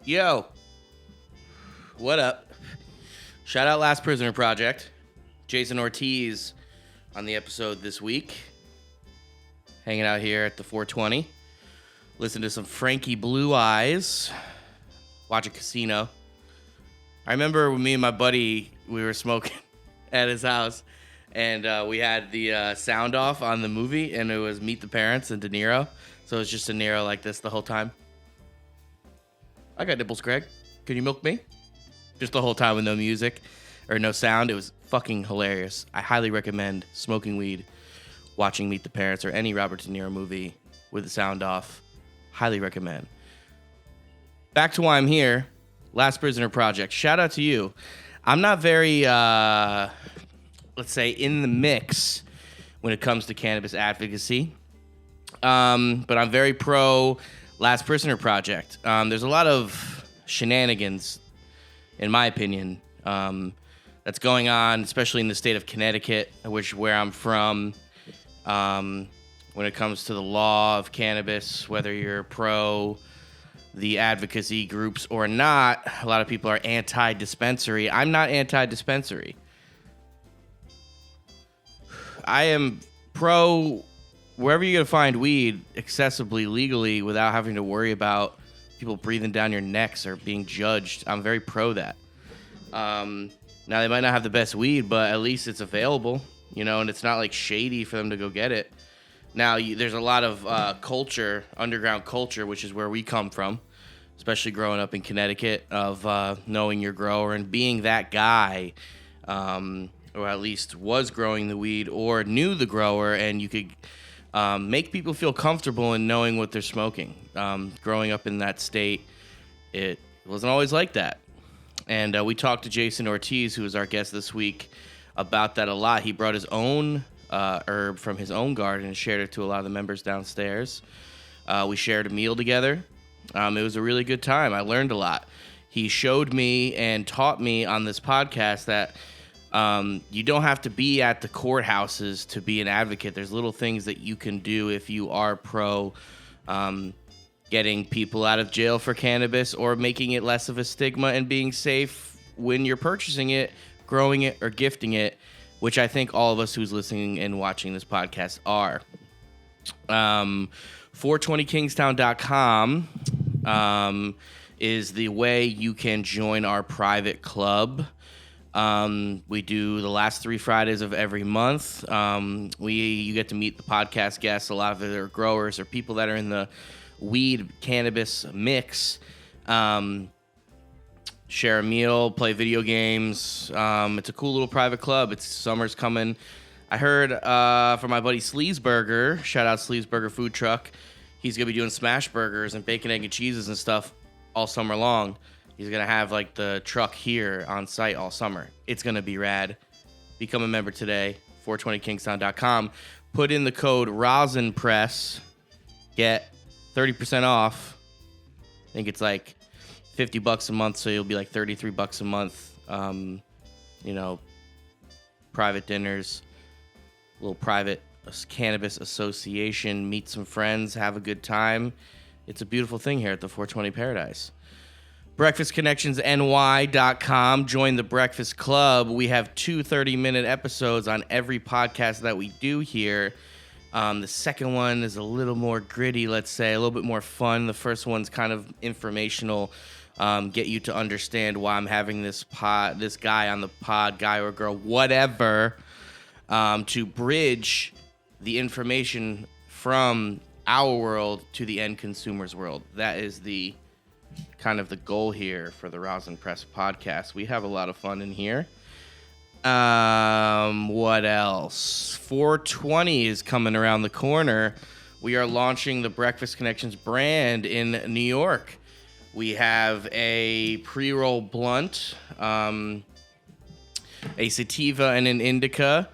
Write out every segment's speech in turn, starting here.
Yo, what up? Shout out Last Prisoner Project. Jason Ortiz on the episode this week. Hanging out here at the 420. Listen to some Frankie Blue Eyes. Watch a casino. I remember when me and my buddy, we were smoking at his house. And we had the sound off on the movie. And it was Meet the Parents and De Niro. So it was just De Niro like this the whole time. I got nipples, Greg. Can you milk me? Just the whole time with no music or no sound. It was fucking hilarious. I highly recommend smoking weed, watching Meet the Parents, or any Robert De Niro movie with the sound off. Highly recommend. Back to why I'm here. Last Prisoner Project. Shout out to you. I'm not very, let's say, in the mix when it comes to cannabis advocacy. But I'm very pro Last Prisoner Project. There's a lot of shenanigans, in my opinion, that's going on, especially in the state of Connecticut, where I'm from, when it comes to the law of cannabis, whether you're pro the advocacy groups or not. A lot of people are anti-dispensary. I'm not anti-dispensary. I am pro wherever you're going to find weed accessibly, legally, without having to worry about people breathing down your necks or being judged. I'm very pro that. Now, they might not have the best weed, but at least it's available, and it's not like shady for them to go get it. Now, there's a lot of culture, underground culture, which is where we come from, especially growing up in Connecticut, of knowing your grower and being that guy, or at least was growing the weed or knew the grower, and you could make people feel comfortable in knowing what they're smoking. Growing up in that state, it wasn't always like that. And we talked to Jason Ortiz, who was our guest this week, about that a lot. He brought his own herb from his own garden and shared it to a lot of the members downstairs. We shared a meal together. It was a really good time. I learned a lot. He showed me and taught me on this podcast that you don't have to be at the courthouses to be an advocate. There's little things that you can do if you are pro getting people out of jail for cannabis, or making it less of a stigma and being safe when you're purchasing it, growing it, or gifting it, which I think all of us who's listening and watching this podcast are. 420kingstown.com is the way you can join our private club. We do the last 3 Fridays of every month. You get to meet the podcast guests. A lot of it are growers or people that are in the weed cannabis mix. Share a meal, play video games. It's a cool little private club. Summer's coming. I heard from my buddy Sleazeburger, shout out Sleazeburger Food Truck, he's going to be doing smash burgers and bacon, egg, and cheeses and stuff all summer long. He's going to have like the truck here on site all summer. It's going to be rad. Become a member today, 420kingstown.com. Put in the code Rosin Press. Get 30% off. I think it's like $50 a month, so you'll be like $33 a month. Private dinners, little private cannabis association, meet some friends, have a good time. It's a beautiful thing here at the 420 Paradise. BreakfastConnectionsNY.com. Join the Breakfast Club. We have 2 30-minute episodes on every podcast that we do here. The second one is a little more gritty, let's say, a little bit more fun. The first one's kind of informational, get you to understand why I'm having this guy on the pod, guy or girl, whatever, to bridge the information from our world to the end consumer's world. That is the kind of the goal here for the Rosin Press podcast. We have a lot of fun in here. What else? 420 is coming around the corner. We are launching the Breakfast Connections brand in New York. We have a pre-roll blunt, a sativa, and an indica.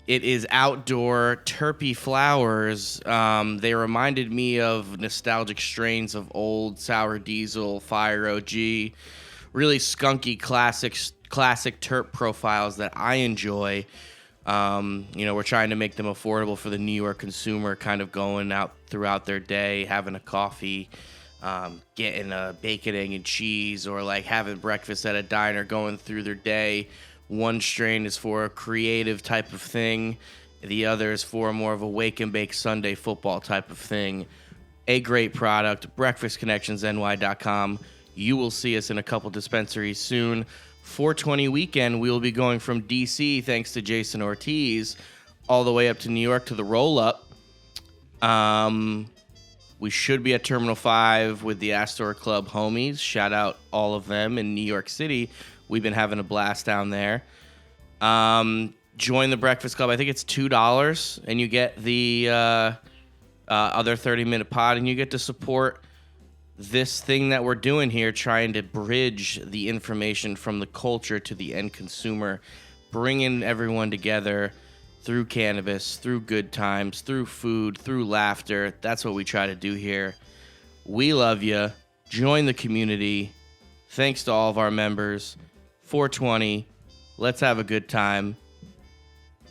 It is outdoor, terpy flowers. They reminded me of nostalgic strains of old Sour Diesel, Fire OG, really skunky classic terp profiles that I enjoy. We're trying to make them affordable for the New York consumer, kind of going out throughout their day, having a coffee, getting a bacon, egg, and cheese, or like having breakfast at a diner, going through their day. One strain is for a creative type of thing. The other is for more of a wake and bake Sunday football type of thing. A great product, breakfastconnectionsny.com. You will see us in a couple dispensaries soon. 420 weekend, we will be going from DC, thanks to Jason Ortiz, all the way up to New York to the roll-up. We should be at Terminal 5 with the Astor Club homies. Shout out all of them in New York City. We've been having a blast down there. Join the Breakfast Club. I think it's $2, and you get the other 30-minute pod, and you get to support this thing that we're doing here, trying to bridge the information from the culture to the end consumer, bringing everyone together through cannabis, through good times, through food, through laughter. That's what we try to do here. We love you. Join the community. Thanks to all of our members. 420. Let's have a good time.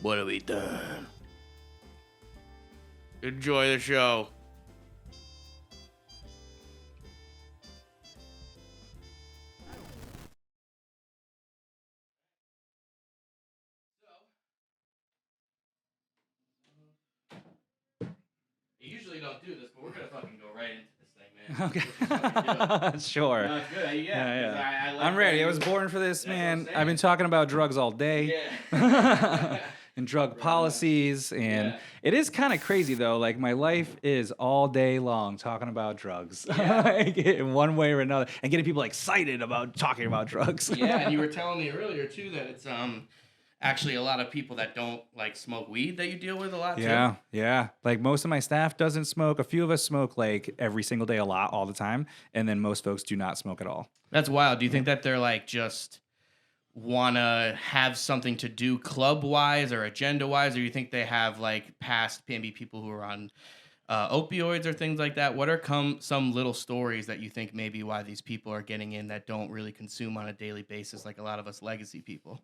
What have we done? Enjoy the show. You usually don't do this, but we're gonna fucking go right into this thing, man. Okay. Sure. No, it's good. Yeah. I like I'm ready. I was born for this, man. I've been talking about drugs all day. Yeah. And drug policies, and it is kind of crazy though. Like my life is all day long talking about drugs, like, in one way or another, and getting people excited about talking about drugs. Yeah, and you were telling me earlier too that it's actually a lot of people that don't like smoke weed that you deal with a lot too. Yeah. Like most of my staff doesn't smoke. A few of us smoke like every single day, a lot, all the time, and then most folks do not smoke at all. That's wild. Do you think that they're like just want to have something to do club-wise or agenda-wise, or you think they have like past maybe people who are on opioids or things like that? What are some little stories that you think maybe why these people are getting in that don't really consume on a daily basis like a lot of us legacy people?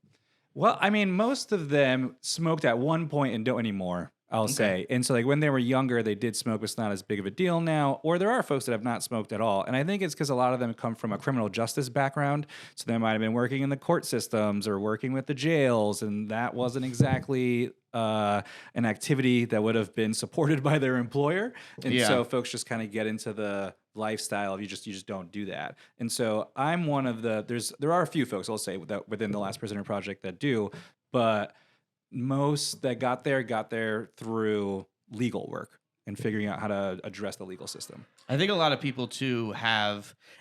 Well, I mean, most of them smoked at one point and don't anymore, I'll say. And so like when they were younger, they did smoke, but it's not as big of a deal now. Or there are folks that have not smoked at all. And I think it's because a lot of them come from a criminal justice background. So they might have been working in the court systems or working with the jails. And that wasn't exactly an activity that would have been supported by their employer. And so folks just kind of get into the lifestyle of you just don't do that. And so I'm one of there are a few folks, I'll say, that within the Last Prisoner Project that do, but most that got there through legal work and figuring out how to address the legal system. I think a lot of people too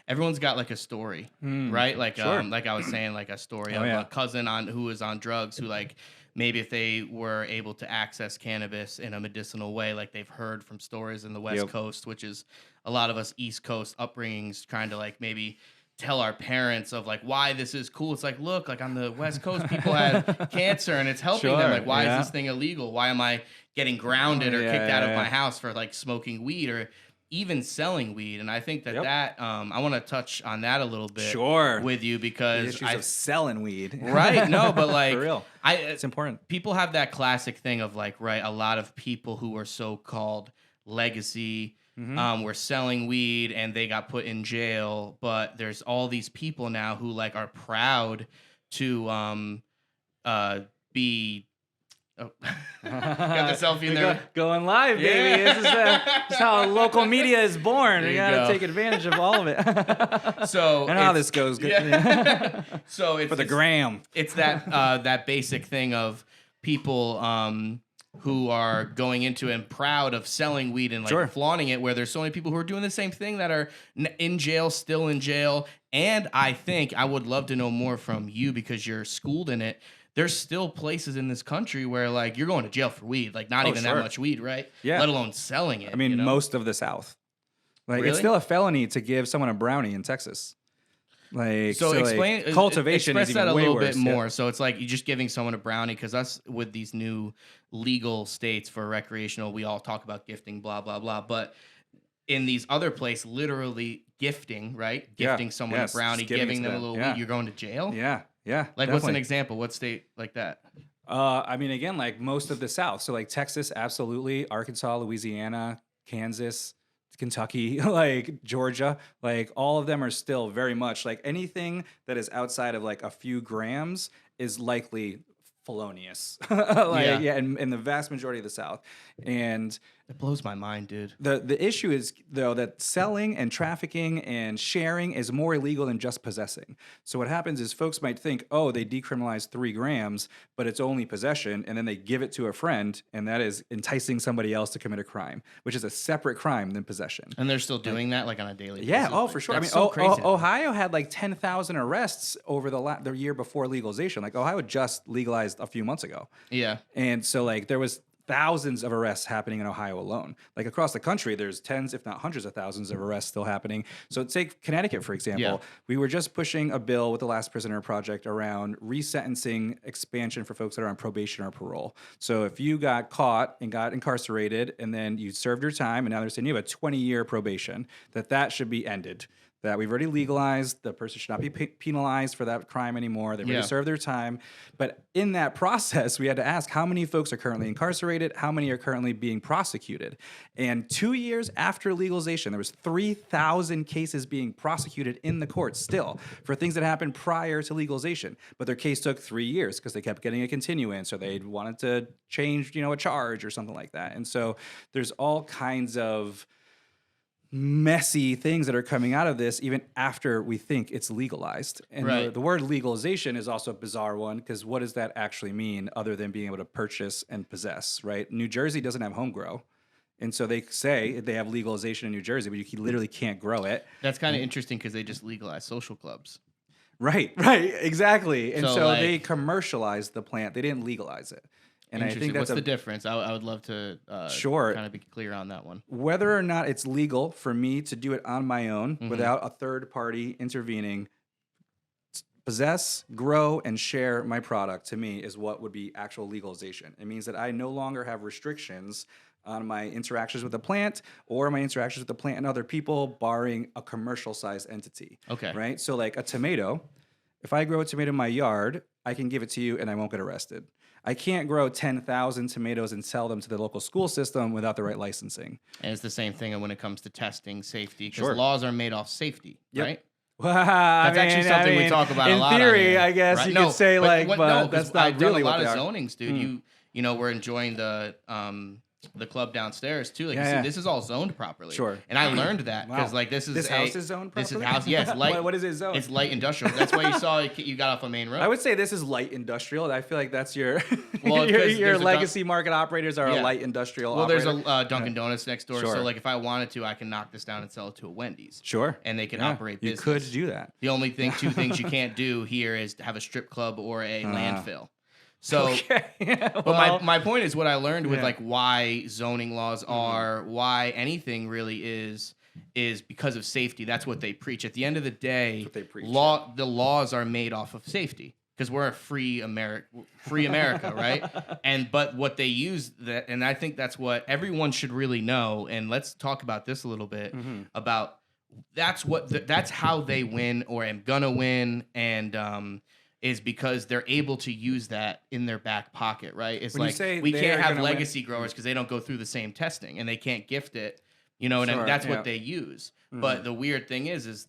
everyone's got like a story, right? Like like I was saying, like a story of a cousin who was on drugs who like maybe if they were able to access cannabis in a medicinal way, like they've heard from stories in the West Coast, which is a lot of us East Coast upbringings trying to like maybe tell our parents of like why this is cool. It's like, look, like on the West Coast, people have cancer and it's helping them. Like, why is this thing illegal? Why am I getting grounded or kicked out of my house for like smoking weed or even selling weed? And I think that I want to touch on that a little bit with you because the issues of selling weed. Right. No, but like for real. It's important. People have that classic thing of like, right, a lot of people who are so-called legacy were selling weed and they got put in jail, but there's all these people now who like are proud to be got the selfie in there. Going live, baby. This is how local media is born. You gotta take advantage of all of it. So I know how this goes. So it's for the gram. It's that that basic thing of people who are going into and proud of selling weed and like flaunting it, where there's so many people who are doing the same thing that are in jail, still in jail. And I think I would love to know more from you because you're schooled in it. There's still places in this country where like you're going to jail for weed, like not even that much weed, right? Yeah. Let alone selling it. I mean, most of the South. Like it's still a felony to give someone a brownie in Texas. Like so explain like, cultivation express is that even a way little worse. bit more. So it's like you're just giving someone a brownie because us with these new legal states for recreational, we all talk about gifting, blah blah blah. But in these other places, literally gifting, right? Gifting someone a brownie, giving them a little weed. You're going to jail. Yeah. Like definitely. What's an example? What state like that? I mean, again, like most of the South. So like Texas, absolutely. Arkansas, Louisiana, Kansas. Kentucky, like Georgia, like all of them are still very much like anything that is outside of like a few grams is likely felonious. Like, yeah, in the vast majority of the South. And it blows my mind, dude. the issue is, though, that selling and trafficking and sharing is more illegal than just possessing. So what happens is folks might think, oh, they decriminalized 3 grams, but it's only possession, and then they give it to a friend, and that is enticing somebody else to commit a crime, which is a separate crime than possession. And they're still doing that, like on a daily basis? Yeah, oh, for sure. I mean, so crazy. Ohio had like 10,000 arrests over the year before legalization. Like Ohio just legalized a few months ago. Yeah. And so like there was thousands of arrests happening in Ohio alone. Like across the country, there's tens, if not hundreds of thousands of arrests still happening. So take Connecticut, for example. Yeah. We were just pushing a bill with the Last Prisoner Project around resentencing expansion for folks that are on probation or parole. So if you got caught and got incarcerated and then you served your time and now they're saying you have a 20-year probation, that should be ended. That we've already legalized, the person should not be penalized for that crime anymore. They've already served their time. But in that process, we had to ask how many folks are currently incarcerated, how many are currently being prosecuted. And 2 years after legalization, there was 3,000 cases being prosecuted in the courts still for things that happened prior to legalization. But their case took 3 years because they kept getting a continuance or they wanted to change, a charge or something like that. And so there's all kinds of messy things that are coming out of this even after we think it's legalized. And the word legalization is also a bizarre one because what does that actually mean other than being able to purchase and possess, right? New Jersey doesn't have home grow. And so they say they have legalization in New Jersey, but you literally can't grow it. That's kind of interesting because they just legalized social clubs. Right, exactly. And so they commercialized the plant. They didn't legalize it. And I think that's the difference. I would love to kind of be clear on that one. Whether or not it's legal for me to do it on my own without a third party intervening, possess, grow, and share my product to me is what would be actual legalization. It means that I no longer have restrictions on my interactions with the plant or my interactions with the plant and other people, barring a commercial sized entity. Okay. Right? So like a tomato, if I grow a tomato in my yard, I can give it to you and I won't get arrested. I can't grow 10,000 tomatoes and sell them to the local school system without the right licensing. And it's the same thing when it comes to testing safety, because laws are made off safety, right? Well, that's actually something we talk about a lot. In theory, I guess you could say but that's not really what they are. I've done a lot of zonings, dude. We're enjoying the club downstairs too. Like this is all zoned properly. Sure. And I learned that because this house is zoned properly. This is house. Yes. Light. What is it zoned? It's light industrial. That's why you saw you got off a main road. I would say this is light industrial. I feel like that's your your legacy market operators are a light industrial. Well, operator. There's a Dunkin' Donuts next door. So like if I wanted to, I can knock this down and sell it to a Wendy's. Sure. And they can operate business. You could do that. The only two things you can't do here is to have a strip club or a landfill. So, but my point is what I learned with like why zoning laws are, why anything really is because of safety. That's what they preach. At the end of the day, the laws are made off of safety because we're a free America, right? But what they use and I think that's what everyone should really know. And let's talk about this a little bit about that's how they win or am gonna win and. Is because they're able to use that in their back pocket, right? It's like we can't have legacy growers because they don't go through the same testing and they can't gift it, and that's what they use. But the weird thing is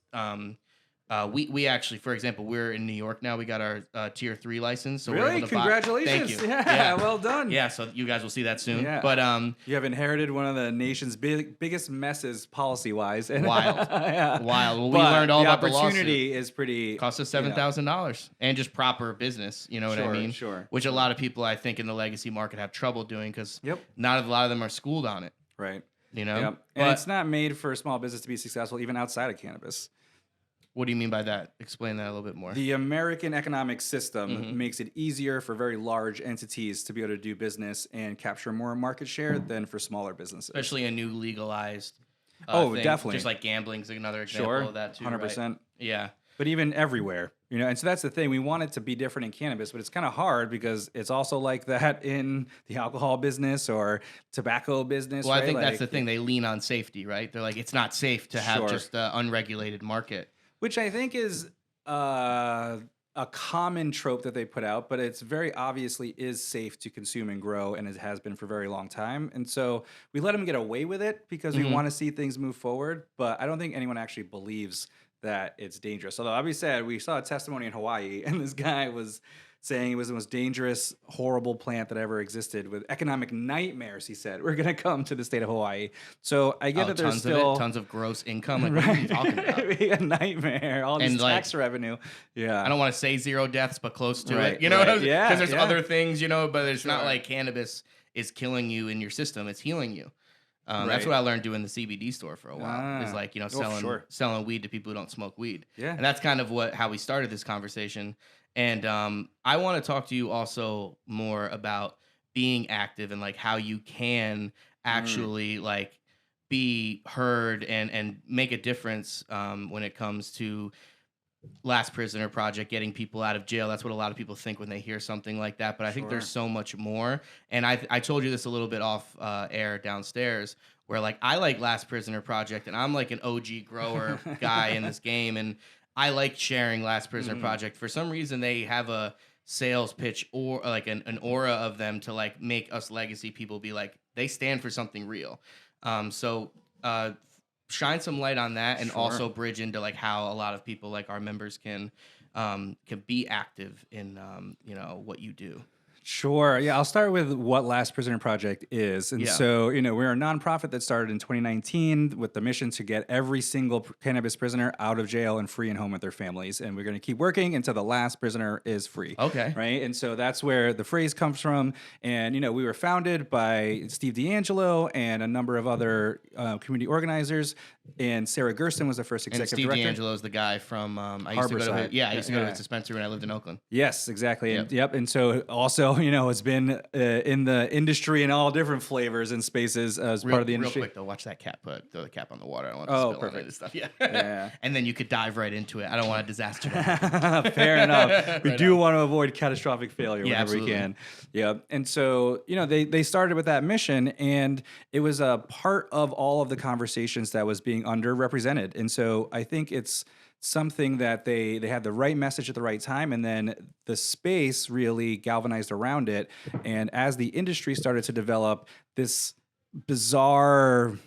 we actually, for example, we're in New York now. We got our Tier 3 license. So really? We're able to Congratulations. Thank you. Yeah, well done. Yeah, so you guys will see that soon. Yeah. But you have inherited one of the nation's biggest messes policy-wise. Wild. Well, we learned all about the lawsuit. The opportunity is pretty... Cost us $7,000. And just proper business, you know what I mean? Sure. Which a lot of people, I think, in the legacy market have trouble doing because not a lot of them are schooled on it. Right. Yep. And it's not made for a small business to be successful even outside of cannabis. What do you mean by that? Explain that a little bit more. The American economic system makes it easier for very large entities to be able to do business and capture more market share than for smaller businesses. Especially a new legalized thing. Definitely. Just like gambling is another example of that too, 100%. Right? Yeah. But even everywhere, and so that's the thing. We want it to be different in cannabis, but it's kind of hard because it's also like that in the alcohol business or tobacco business. Well, I think that's the thing. They lean on safety, right? They're like, it's not safe to have just an unregulated market. Which I think is a common trope that they put out, but it's very obviously is safe to consume and grow, and it has been for a very long time. And so we let them get away with it because we want to see things move forward. But I don't think anyone actually believes that it's dangerous. Although, obviously, said we saw a testimony in Hawaii, and this guy was saying it was the most dangerous, horrible plant that ever existed with economic nightmares, he said. We're going to come to the state of Hawaii. So I get that there's still... tons of gross income. Like, what are you talking about? A nightmare. All this tax revenue. Yeah. I don't want to say 0 deaths, but close to right, it. You know what I'm saying? Yeah. Because there's other things, but it's not like cannabis is killing you in your system. It's healing you. That's what I learned doing the CBD store for a while. Is like, selling weed to people who don't smoke weed. Yeah. And that's kind of how we started this conversation. And I want to talk to you also more about being active and like how you can actually like be heard and make a difference when it comes to Last Prisoner Project, getting people out of jail. That's what a lot of people think when they hear something like that. But I think there's so much more. And I told you this a little bit off air downstairs, where like I like Last Prisoner Project, and I'm like an OG grower guy in this game, and I like sharing Last Prisoner Project. For some reason, they have a sales pitch or like an aura of them to like make us legacy people be like, they stand for something real. So shine some light on that, and also bridge into like how a lot of people like our members can be active in what you do. Sure. Yeah, I'll start with what Last Prisoner Project is. And so, we're a nonprofit that started in 2019 with the mission to get every single cannabis prisoner out of jail and free and home with their families. And we're going to keep working until the last prisoner is free. Okay. Right. And so that's where the phrase comes from. And, we were founded by Steve D'Angelo and a number of other community organizers. And Sarah Gersten was the first executive director. Steve D'Angelo is the guy from I used to go to his dispensary when I lived in Oakland. Yes, exactly. Yep. And so also, it's been in the industry in all different flavors and spaces as part of the industry. Real quick though, watch that cat throw the cap on the water. I don't want to spill any of this stuff. Yeah. And then you could dive right into it. I don't want a disaster. Fair enough. We do want to avoid catastrophic failure whenever we can. Yeah. And so, they started with that mission, and it was a part of all of the conversations that was being underrepresented. And so I think it's something that they had the right message at the right time, and then the space really galvanized around it. And as the industry started to develop this bizarre,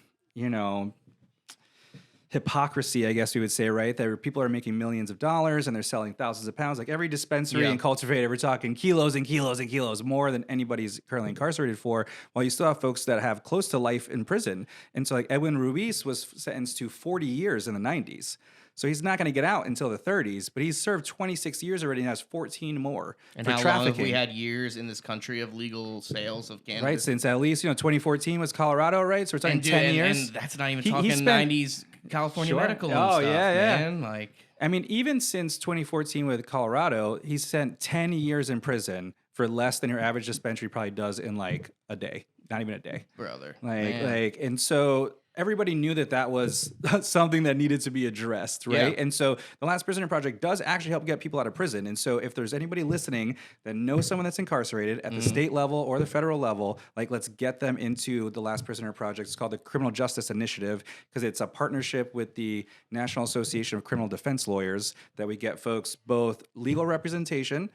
hypocrisy, I guess we would say, right? That people are making millions of dollars and they're selling thousands of pounds. Like every dispensary and cultivator, we're talking kilos and kilos and kilos, more than anybody's currently incarcerated for, while you still have folks that have close to life in prison. And so like Edwin Ruiz was sentenced to 40 years in the 90s. So he's not going to get out until the 30s, but he's served 26 years already and has 14 more and for how trafficking. Long have we had years in this country of legal sales of cannabis? Right, since at least 2014 was Colorado, right? So we're talking 10 years. And that's not even talking 90s California medical and stuff, man. Like, I mean, even since 2014 with Colorado, he spent 10 years in prison for less than your average dispensary probably does in like a day. Not even a day. Brother. And so everybody knew that was something that needed to be addressed, right? Yeah. And so the Last Prisoner Project does actually help get people out of prison. And so if there's anybody listening that knows someone that's incarcerated at the state level or the federal level, like let's get them into the Last Prisoner Project. It's called the Criminal Justice Initiative because it's a partnership with the National Association of Criminal Defense Lawyers that we get folks both legal representation,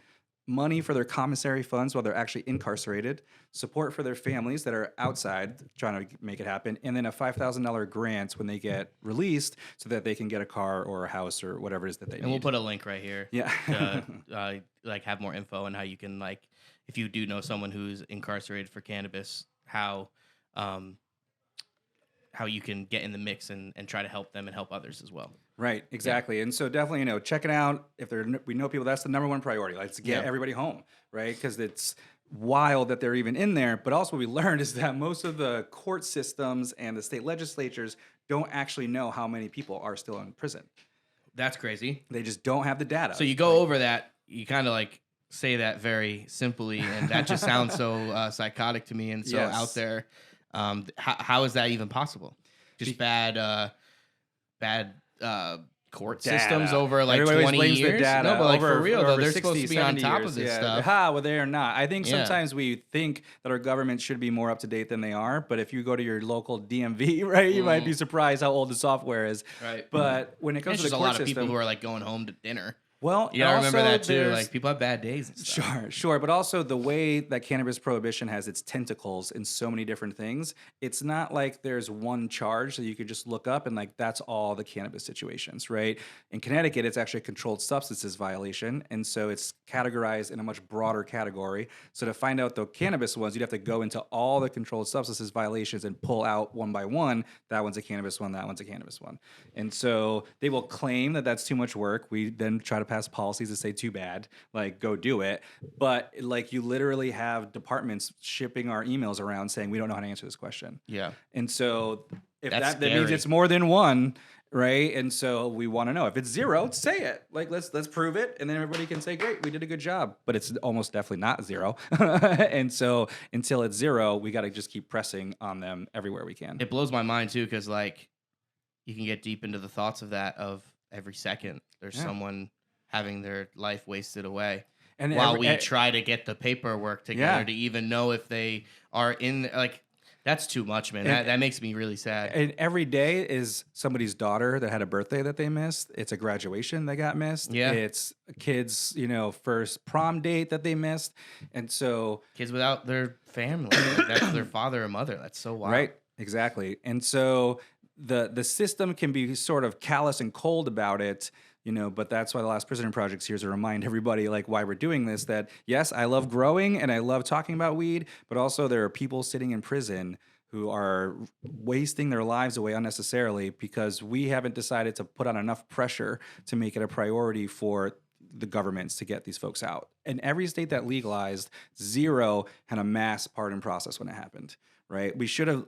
money for their commissary funds while they're actually incarcerated, support for their families that are outside trying to make it happen, and then a $5,000 grant when they get released so that they can get a car or a house or whatever it is that they need. And we'll put a link right here. Yeah. To, like have more info on how you can like, if you do know someone who's incarcerated for cannabis, how you can get in the mix and try to help them and help others as well. Right, exactly. Yeah. And so definitely, check it out. If we know people, that's the number one priority. Let's get everybody home, right? Because it's wild that they're even in there. But also what we learned is that most of the court systems and the state legislatures don't actually know how many people are still in prison. That's crazy. They just don't have the data. So you go over that, you kind of like say that very simply, and that just sounds so psychotic to me and so out there. How is that even possible? Just bad court systems over like everybody 20 blames years. The data. No, but like over, for real though, they're 60, supposed to be on top years. of this stuff. Well, they're not. I think sometimes we think that our government should be more up to date than they are. But if you go to your local DMV, right, you might be surprised how old the software is. Right. But when it comes to the court system, a lot of people who are like going home to dinner. Well, You gotta remember also that too. there's- Like, people have bad days and stuff. Sure. But also the way that cannabis prohibition has its tentacles in so many different things, it's not like there's one charge that you could just look up and like that's all the cannabis situations, right? In Connecticut, it's actually a controlled substances violation. And so it's categorized in a much broader category. So to find out the cannabis ones, you'd have to go into all the controlled substances violations and pull out one by one. That one's a cannabis one, that one's a cannabis one. And so they will claim that that's too much work. We then try to pass policies that say too bad, like go do it. But like you literally have departments shipping our emails around saying we don't know how to answer this question. Yeah. And so if That's that means scary. it's more than one, right? And so we want to know if it's zero, say it. Like let's prove it, and then everybody can say, "Great, we did a good job." But it's almost definitely not zero. And so until it's zero, we got to just keep pressing on them everywhere we can. It blows my mind too, because like you can get deep into the thoughts of that. Of every second, there's someone having their life wasted away. And while we try to get the paperwork together to even know if they are in, like, that's too much, man. That makes me really sad. And every day is somebody's daughter that had a birthday that they missed. It's a graduation that got missed. Yeah. It's a kid's, first prom date that they missed. And so Kids without their family, like, that's their father or mother. That's so wild. right, exactly. And so the system can be sort of callous and cold about it. But that's why the Last Prisoner Project's here is to remind everybody like why we're doing this, that yes, I love growing and I love talking about weed, but also there are people sitting in prison who are wasting their lives away unnecessarily because we haven't decided to put on enough pressure to make it a priority for the governments to get these folks out. And every state that legalized, zero had a mass pardon process when it happened, right? We should have,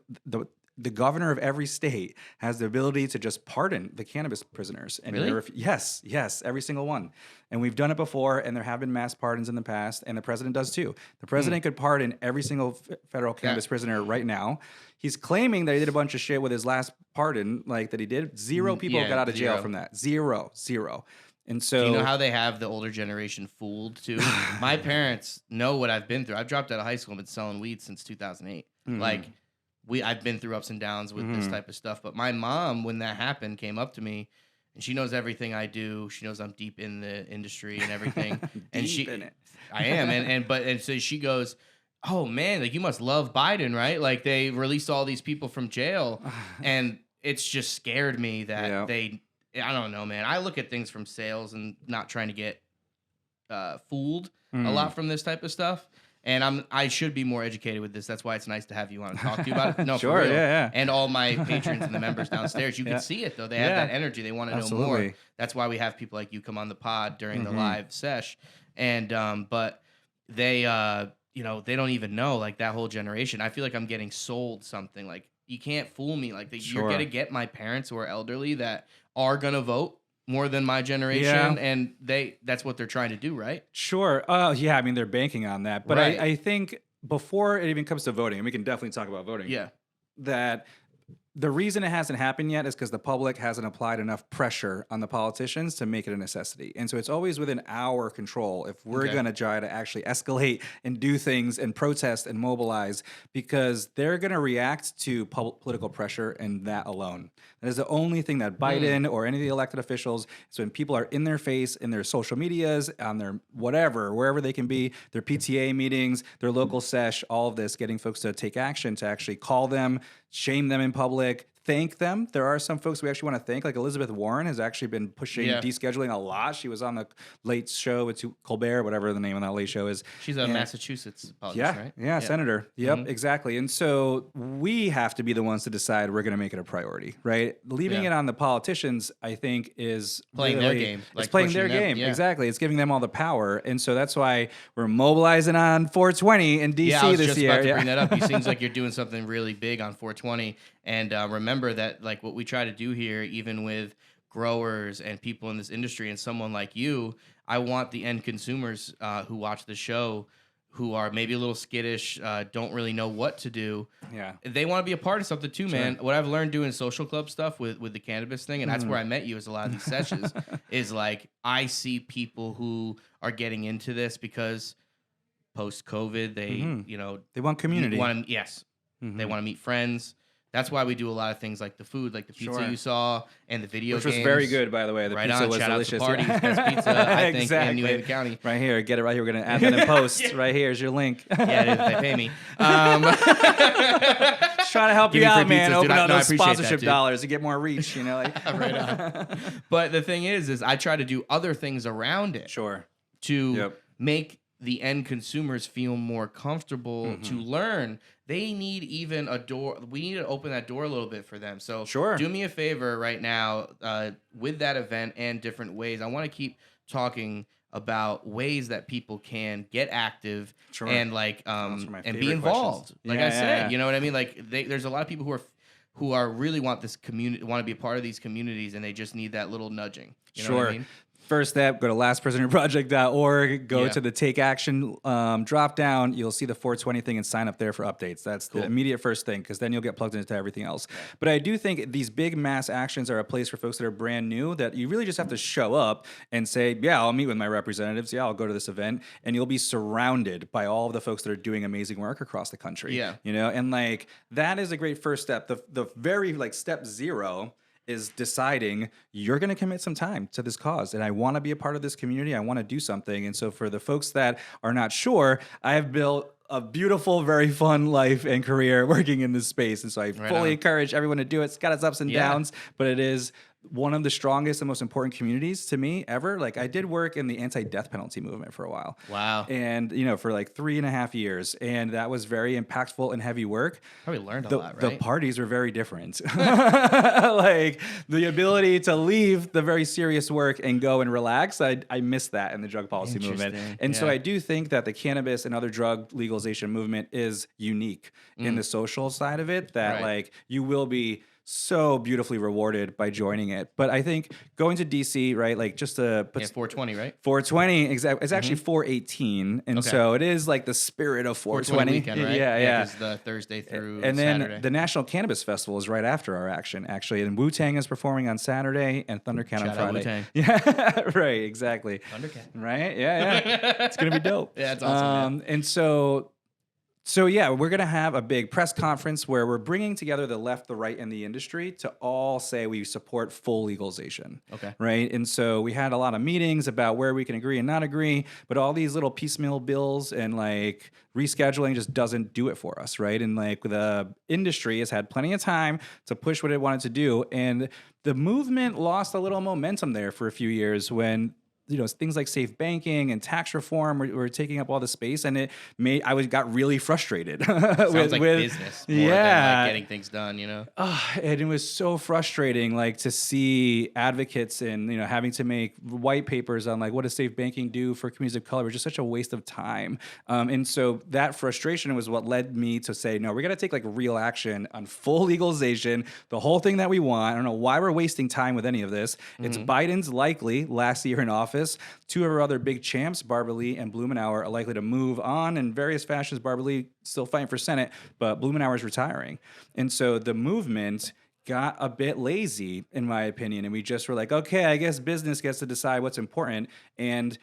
the governor of every state has the ability to just pardon the cannabis prisoners. And Really? Yes, every single one. And we've done it before, and there have been mass pardons in the past, and the president does too. The president could pardon every single federal cannabis prisoner right now. He's claiming that he did a bunch of shit with his last pardon, like that he did. Zero people got out of jail from that. Zero. And so, do you know how they have the older generation fooled too? My parents know what I've been through. I've dropped out of high school and been selling weed since 2008. Like, I've been through ups and downs with this type of stuff. But my mom, when that happened, came up to me, and she knows everything I do. She knows I'm deep in the industry and everything. And in it. I am. And so she goes, "Oh man, like you must love Biden, right? Like they released all these people from jail." And it's just scared me that I don't know, man. I look at things from sales and not trying to get fooled a lot from this type of stuff. And I should be more educated with this. That's why it's nice to have you on and talk to you about it. No, Sure, for real. yeah. And all my patrons and the members downstairs, you can see it though. They have that energy. They want to know more. That's why we have people like you come on the pod during the live sesh. And but they they don't even know, like, that whole generation. I feel like I'm getting sold something. Like, you can't fool me. Like you're gonna get my parents who are elderly that are gonna vote more than my generation, and that's what they're trying to do, right? Sure. Yeah, I mean, they're banking on that. But Right. I think before it even comes to voting, and we can definitely talk about voting, that the reason it hasn't happened yet is because the public hasn't applied enough pressure on the politicians to make it a necessity. And so it's always within our control if we're going to try to actually escalate and do things and protest and mobilize, because they're going to react to political pressure and that alone. That is the only thing that Biden or any of the elected officials, is when people are in their face, in their social medias, on their whatever, wherever they can be, their PTA meetings, their local sesh, all of this, getting folks to take action, to actually call them, shame them in public, thank them. There are some folks we actually want to thank, like Elizabeth Warren has actually been pushing descheduling a lot. She was on the Late Show with Colbert, whatever the name of that Late Show is. She's a Massachusetts politician, right? Yeah, senator. Yep, exactly. And so we have to be the ones to decide we're going to make it a priority, right? Leaving it on the politicians, I think, is playing their game. It's playing their game. Exactly. It's giving them all the power. And so that's why we're mobilizing on 420 in DC this year. Yeah, I was just about to bring that up. It seems like you're doing something really big on 420. And remember that, like, what we try to do here, even with growers and people in this industry and someone like you, I want the end consumers who watch the show, who are maybe a little skittish, don't really know what to do. Yeah, they want to be a part of something too, man. What I've learned doing social club stuff with the cannabis thing, and that's where I met you, is a lot of these sessions, is like, I see people who are getting into this because post-COVID, they, they want community. They want to meet friends. That's why we do a lot of things like the food, like the pizza you saw, and the video games. games. Which was very good, by the way. The right pizza on. was Shout delicious. out to Party's best pizza, I think, exactly. in New Haven County. Right here. Get it right here. We're going to add that in post. Right here is your link. Yeah, it is. They pay me. Just trying to help you out, man. Pizzas, Open dude. up No, I those appreciate sponsorship that, dollars to get more reach, you know? Like. Right on. But the thing is I try to do other things around it. Sure. To make the end consumers feel more comfortable to learn. They need even a door. We need to open that door a little bit for them. So do me a favor right now with that event and different ways. I want to keep talking about ways that people can get active and like and be involved. Like I said, you know what I mean? Like there's a lot of people who are really want this community, want to be a part of these communities, and they just need that little nudging. You know what I mean? First step, go to lastprisonerproject.org, go to the Take Action drop down. You'll see the 420 thing and sign up there for updates. That's the immediate first thing, because then you'll get plugged into everything else. Yeah. But I do think these big mass actions are a place for folks that are brand new, that you really just have to show up and say, yeah, I'll meet with my representatives. Yeah, I'll go to this event. And you'll be surrounded by all of the folks that are doing amazing work across the country. Yeah. You know, and like that is a great first step. The very like step 0 is deciding you're going to commit some time to this cause, and I want to be a part of this community. I want to do something. And so for the folks that are not sure, I have built a beautiful, very fun life and career working in this space. And so I fully encourage everyone to do it. It's got its ups and downs, but it is one of the strongest and most important communities to me ever. Like I did work in the anti-death penalty movement for a while. Wow. And, you know, for like 3.5 years. And that was very impactful and heavy work. Probably learned a lot, right? The parties were very different. Like the ability to leave the very serious work and go and relax. I miss that in the drug policy movement. And so I do think that the cannabis and other drug legalization movement is unique in the social side of it, that like you will be so beautifully rewarded by joining it. But I think going to DC, right, like just to put 420, right? 420, exactly. It's actually 418, and so it is like the spirit of 420 weekend, right? Yeah. It's the Thursday through and then Saturday. The National Cannabis Festival is right after our action, actually. And Wu-Tang is performing on Saturday, and Thundercat on Friday. Wu-Tang. Yeah, right, exactly. Thundercat, right? Yeah. It's gonna be dope. Yeah, it's awesome. And So yeah, we're going to have a big press conference where we're bringing together the left, the right, and the industry to all say we support full legalization. Okay. Right? And so we had a lot of meetings about where we can agree and not agree, but all these little piecemeal bills and like rescheduling just doesn't do it for us, right? And like the industry has had plenty of time to push what it wanted to do, and the movement lost a little momentum there for a few years when things like safe banking and tax reform were taking up all the space, and got really frustrated. Sounds with business more than like getting things done, and it was so frustrating, like to see advocates and having to make white papers on like what does safe banking do for communities of color, was just such a waste of time. And so that frustration was what led me to say, no, we're gonna take like real action on full legalization, the whole thing that we want. I don't know why we're wasting time with any of this. It's Biden's likely last year in office. Two of our other big champs, Barbara Lee and Blumenauer, are likely to move on in various fashions. Barbara Lee still fighting for Senate, but Blumenauer is retiring. And so the movement got a bit lazy, in my opinion, and we just were like, okay, I guess business gets to decide what's important, and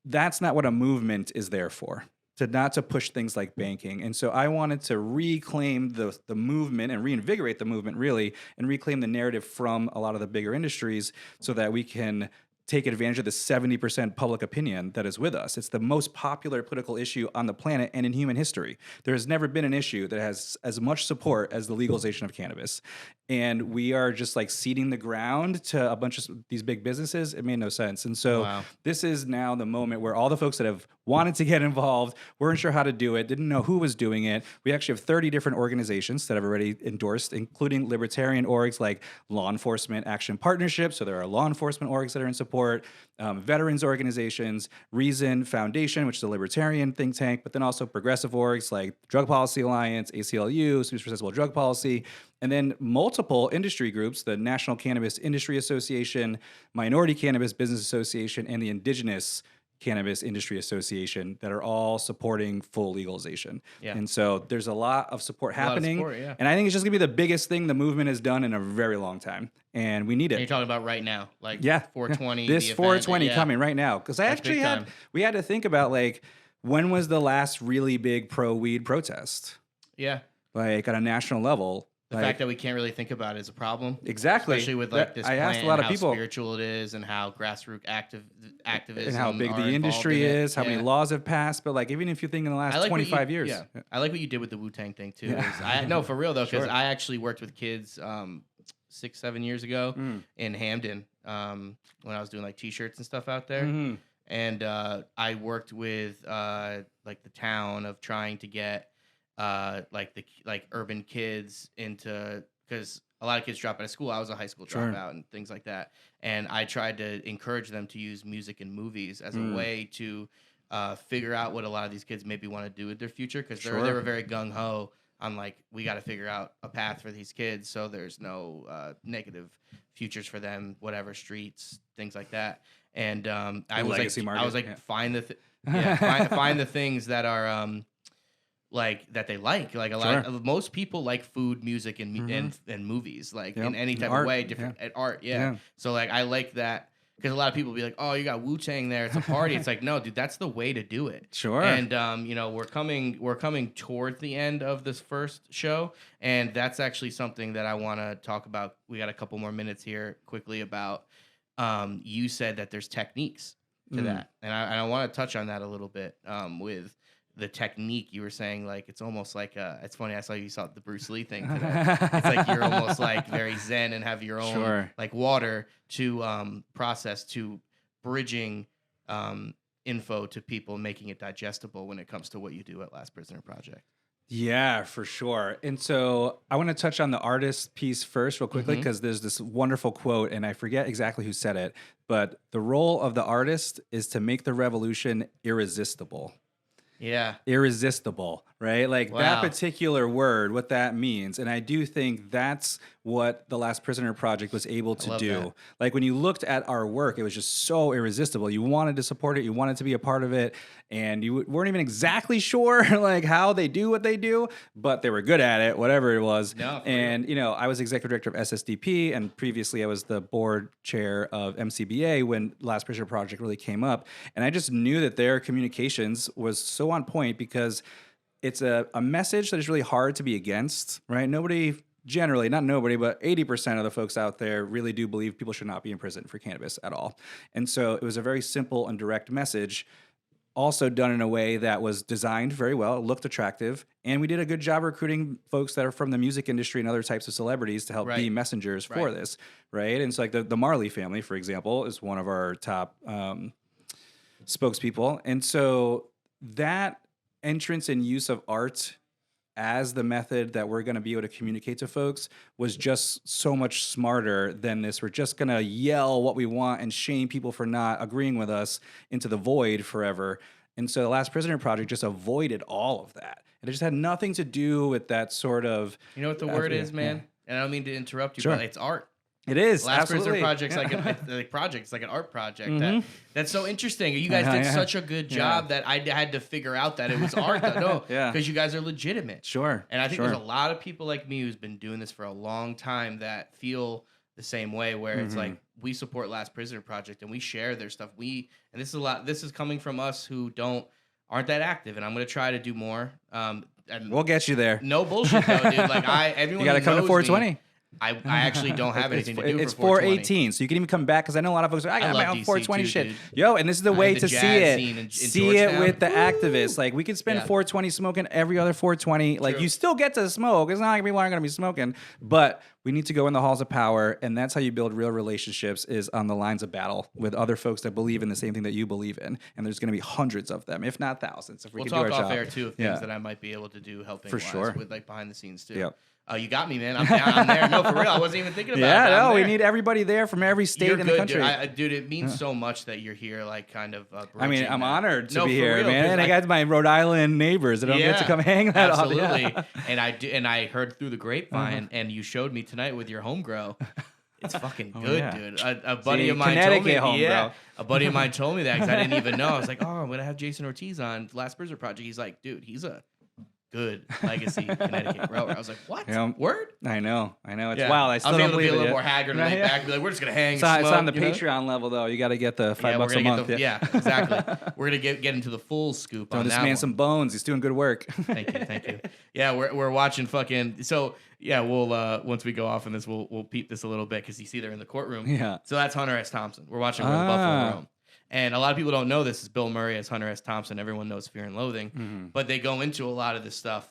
that's not what a movement is there for. Not to push things like banking. And so I wanted to reclaim the movement and reinvigorate the movement, really, and reclaim the narrative from a lot of the bigger industries so that we can take advantage of the 70% public opinion that is with us. It's the most popular political issue on the planet and in human history. There has never been an issue that has as much support as the legalization of cannabis. And we are just like ceding the ground to a bunch of these big businesses. It made no sense. And so this is now the moment where all the folks that have wanted to get involved, weren't sure how to do it, didn't know who was doing it. We actually have 30 different organizations that have already endorsed, including libertarian orgs like Law Enforcement Action Partnership. So there are law enforcement orgs that are in support, veterans organizations, Reason Foundation, which is a libertarian think tank, but then also progressive orgs like Drug Policy Alliance, ACLU, Students for Sensible Drug Policy, and then multiple industry groups, the National Cannabis Industry Association, Minority Cannabis Business Association, and the Indigenous Cannabis Industry Association, that are all supporting full legalization. Yeah. And so there's a lot of support happening. And I think it's just gonna be the biggest thing the movement has done in a very long time. And we need it. And you're talking about right now, like 420. This 420 coming right now. Because we had to think about like, when was the last really big pro-weed protest? Yeah. Like on a national level. The fact that we can't really think about it is a problem. Exactly. Especially with like this I plant asked a lot and of how people spiritual it is and how grassroots activism and how big are the industry involved in it. is, how many laws have passed. But like, even if you think in the last 25 years. Yeah. I like what you did with the Wu-Tang thing too. Yeah. No, for real though, because Sure. I actually worked with kids 6-7 years ago in Hamden when I was doing like T-shirts and stuff out there. Mm-hmm. And I worked with like the town of trying to get like urban kids into, because a lot of kids drop out of school. I was a high school dropout and things like that. And I tried to encourage them to use music and movies as a way to figure out what a lot of these kids maybe want to do with their future, because they were very gung-ho on like, we got to figure out a path for these kids so there's no negative futures for them, whatever, streets, things like that. And I was like, find the find the things that are like that they like a lot of, most people like food, music, and movies, like in any type of way, different art. So like I like that, because a lot of people be like, oh, you got Wu-Tang there, it's a party. It's like, no, dude, that's the way to do it. And you know, we're coming towards the end of this first show, and that's actually something that I want to talk about. We got a couple more minutes here quickly about you said that there's techniques to that, and I want to touch on that a little bit with the technique. You were saying like it's almost like it's funny, I saw you saw the Bruce Lee thing today. It's like you're almost like very zen and have your own like water to process, to bridging info to people, making it digestible when it comes to what you do at Last Prisoner Project. Yeah, for sure. And so I want to touch on the artist piece first real quickly, because there's this wonderful quote, and I forget exactly who said it, but the role of the artist is to make the revolution irresistible. Yeah. Irresistible, right? Like that particular word, what that means. And I do think that's what the Last Prisoner Project was able to do. That. Like when you looked at our work, it was just so irresistible. You wanted to support it. You wanted to be a part of it. And you weren't even exactly sure like how they do what they do, but they were good at it, whatever it was. No, and, you know, I was executive director of SSDP, and previously I was the board chair of MCBA when Last Prisoner Project really came up. And I just knew that their communications was so on point, because it's a message that is really hard to be against, right? Generally, not nobody, but 80% of the folks out there really do believe people should not be in prison for cannabis at all. And so it was a very simple and direct message, also done in a way that was designed very well, it looked attractive, and we did a good job recruiting folks that are from the music industry and other types of celebrities to help be messengers for this, right? And so like the Marley family, for example, is one of our top spokespeople. And so that entrance and use of art as the method that we're going to be able to communicate to folks was just so much smarter than this. We're just going to yell what we want and shame people for not agreeing with us into the void forever. And so the Last Prisoner Project just avoided all of that. And it just had nothing to do with that sort of... You know what the word is, man? And I don't mean to interrupt you, but it's art. It is. Last Prisoner Project's like an art project. That's so interesting. You guys did such a good job that I had to figure out that it was art. Because you guys are legitimate. Sure. And I think there's a lot of people like me who's been doing this for a long time that feel the same way, where it's like we support Last Prisoner Project and we share their stuff. And this is a lot. This is coming from us who aren't that active, and I'm going to try to do more. And we'll get you there. No bullshit though, dude. Like everyone. You got to come to 420. I actually don't have anything to do. It's 418, so you can even come back, because I know a lot of folks are like, I got my own 420 too, shit. Dude. Yo, and this is the way to see it. In see it with the activists. Like we could spend 420 smoking every other 420. Like you still get to smoke. It's not like people aren't going to be smoking, but we need to go in the halls of power, and that's how you build real relationships, is on the lines of battle with other folks that believe in the same thing that you believe in. And there's going to be hundreds of them, if not thousands, if we can do our job. We'll talk off air too of things that I might be able to do helping for sure with like behind the scenes too. Yep. Oh, you got me, man. I'm down. I'm there. No, for real. I wasn't even thinking about it. Yeah, no, we need everybody there from every state in the country. Dude, it means so much that you're here, like, kind of. I mean, I'm honored to be here, man. And I got my Rhode Island neighbors that don't get to come hang that off. Absolutely. And I heard through the grapevine, and you showed me tonight with your home grow. It's fucking good, dude. A buddy of mine told me. A buddy of mine told me that, because I didn't even know. I was like, oh, I'm gonna have Jason Ortiz on Last Prisoner Project. He's like, dude, he's a good legacy Connecticut grower. I was like, what? Yeah. Word? I know. It's Yeah. wild. I still I'll be don't able to be believe a it little yet. more haggard and laid back. Be like, we're just gonna hang. It's smoke, on the you know? Patreon level though. You got to get the $5 we're a gonna month. get exactly. We're gonna get into the full scoop Throw on this that man one. some bones. He's doing good work. Thank you. Yeah, we're watching fucking. So yeah, we'll once we go off on this, we'll peep this a little bit because you see they're in the courtroom. Yeah. So that's Hunter S. Thompson. We're watching where the Buffalo roam. And a lot of people don't know this is Bill Murray as Hunter S. Thompson. Everyone knows Fear and Loathing, but they go into a lot of this stuff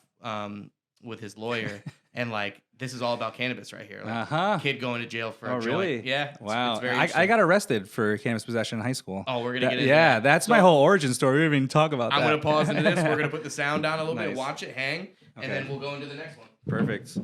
with his lawyer, and like this is all about cannabis right here. Like, kid going to jail for a joint. Really? Yeah. Wow. It's very I got arrested for cannabis possession in high school. Oh, we're gonna get into yeah, that. that's my whole origin story. We didn't even talk about that. I'm gonna pause into this. We're gonna put the sound down a little bit, Nice. watch it hang, Okay. and then we'll go into the next one. Perfect.